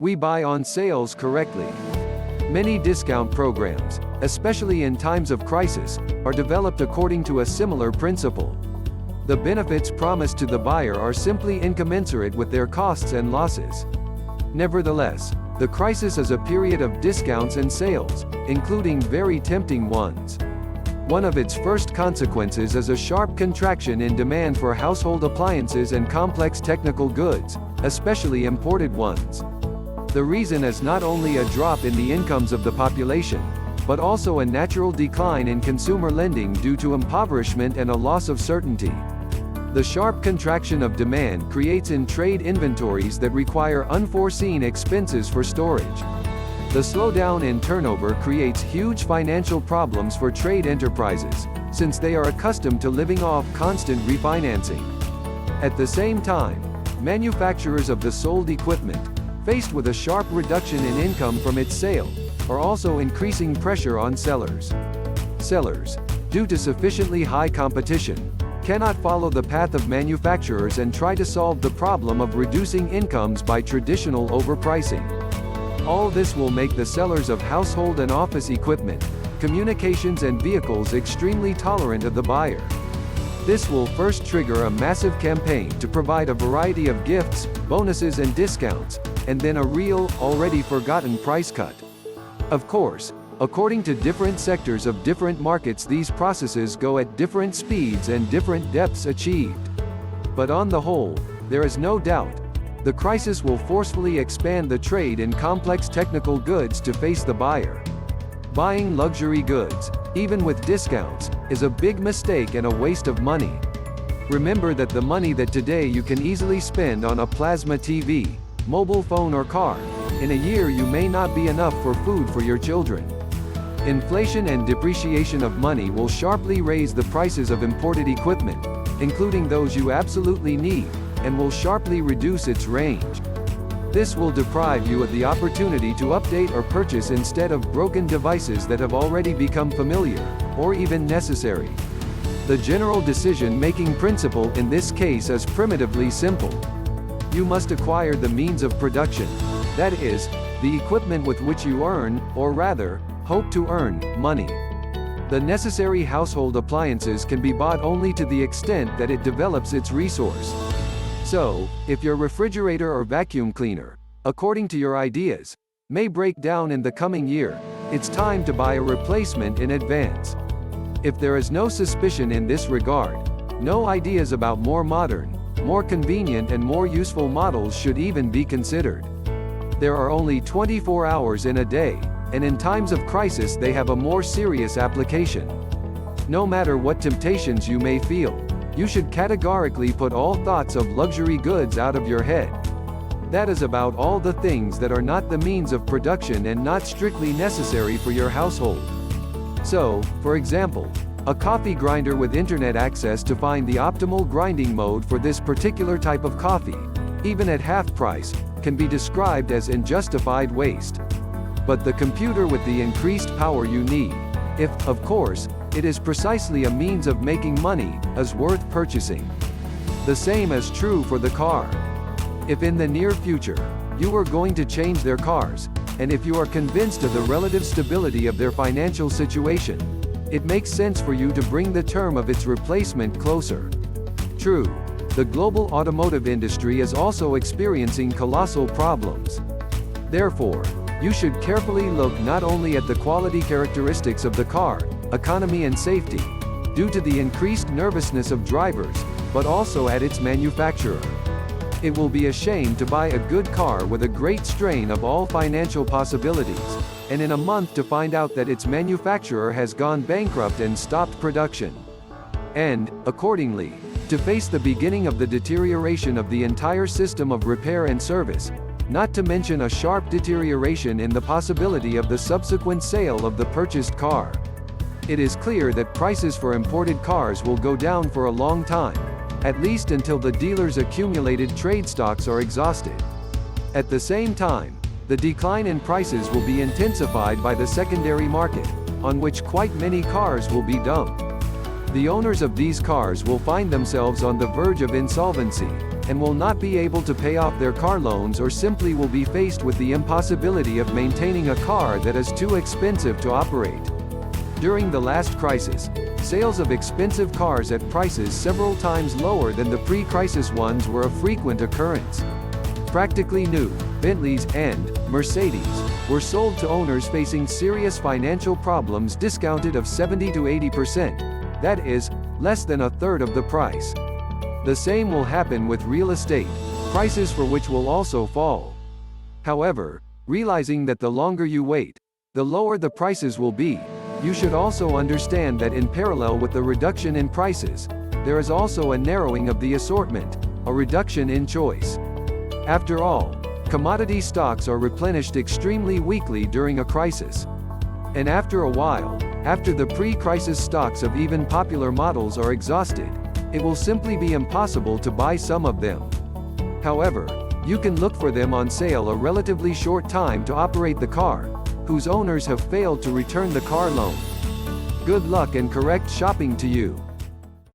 We buy on sales correctly. Many discount programs, especially in times of crisis, are developed according to a similar principle. The benefits promised to the buyer are simply incommensurate with their costs and losses. Nevertheless, the crisis is a period of discounts and sales, including very tempting ones. One of its first consequences is a sharp contraction in demand for household appliances and complex technical goods, especially imported ones. The reason is not only a drop in the incomes of the population, but also a natural decline in consumer lending due to impoverishment and a loss of certainty. The sharp contraction of demand creates in-trade inventories that require unforeseen expenses for storage. The slowdown in turnover creates huge financial problems for trade enterprises, since they are accustomed to living off constant refinancing. At the same time, manufacturers of the sold equipment, faced with a sharp reduction in income from its sale, are also increasing pressure on sellers. Sellers, due to sufficiently high competition, cannot follow the path of manufacturers and try to solve the problem of reducing incomes by traditional overpricing. All this will make the sellers of household and office equipment, communications and vehicles extremely tolerant of the buyer. This will first trigger a massive campaign to provide a variety of gifts, bonuses and discounts, and then a real, already forgotten price cut. Of course, according to different sectors of different markets, these processes go at different speeds and different depths achieved. But on the whole, there is no doubt, the crisis will forcefully expand the trade in complex technical goods to face the buyer. Buying luxury goods, even with discounts, is a big mistake and a waste of money. Remember that the money that today you can easily spend on a plasma TV, mobile phone or car, in a year you may not be enough for food for your children. Inflation and depreciation of money will sharply raise the prices of imported equipment, including those you absolutely need, and will sharply reduce its range. This will deprive you of the opportunity to update or purchase instead of broken devices that have already become familiar, or even necessary. The general decision-making principle in this case is primitively simple. You must acquire the means of production, that is, the equipment with which you earn, or rather, hope to earn, money. The necessary household appliances can be bought only to the extent that it develops its resource. So, if your refrigerator or vacuum cleaner, according to your ideas, may break down in the coming year, it's time to buy a replacement in advance. If there is no suspicion in this regard, no ideas about more modern, more convenient and more useful models should even be considered. There are only 24 hours in a day, and in times of crisis they have a more serious application. No matter what temptations you may feel, you should categorically put all thoughts of luxury goods out of your head. That is about all the things that are not the means of production and not strictly necessary for your household. So, for example, a coffee grinder with internet access to find the optimal grinding mode for this particular type of coffee, even at half price, can be described as unjustified waste. But the computer with the increased power you need, if, of course, it is precisely a means of making money, is worth purchasing. The same is true for the car. If in the near future, you are going to change their cars, and if you are convinced of the relative stability of their financial situation, it makes sense for you to bring the term of its replacement closer. True, the global automotive industry is also experiencing colossal problems. Therefore, you should carefully look not only at the quality characteristics of the car, economy and safety, due to the increased nervousness of drivers, but also at its manufacturer. It will be a shame to buy a good car with a great strain of all financial possibilities, and in a month to find out that its manufacturer has gone bankrupt and stopped production. And, accordingly, to face the beginning of the deterioration of the entire system of repair and service, not to mention a sharp deterioration in the possibility of the subsequent sale of the purchased car. It is clear that prices for imported cars will go down for a long time, at least until the dealers' accumulated trade stocks are exhausted. At the same time, the decline in prices will be intensified by the secondary market, on which quite many cars will be dumped. The owners of these cars will find themselves on the verge of insolvency, and will not be able to pay off their car loans, or simply will be faced with the impossibility of maintaining a car that is too expensive to operate. During the last crisis, sales of expensive cars at prices several times lower than the pre-crisis ones were a frequent occurrence. Practically new Bentleys and Mercedes were sold to owners facing serious financial problems, discounted of 70 to 80%, that is, less than a third of the price. The same will happen with real estate, prices for which will also fall. However, realizing that the longer you wait, the lower the prices will be, you should also understand that in parallel with the reduction in prices, there is also a narrowing of the assortment, a reduction in choice. After all, commodity stocks are replenished extremely weakly during a crisis. And after a while, after the pre-crisis stocks of even popular models are exhausted, it will simply be impossible to buy some of them. However, you can look for them on sale a relatively short time to operate the car, whose owners have failed to return the car loan. Good luck and correct shopping to you.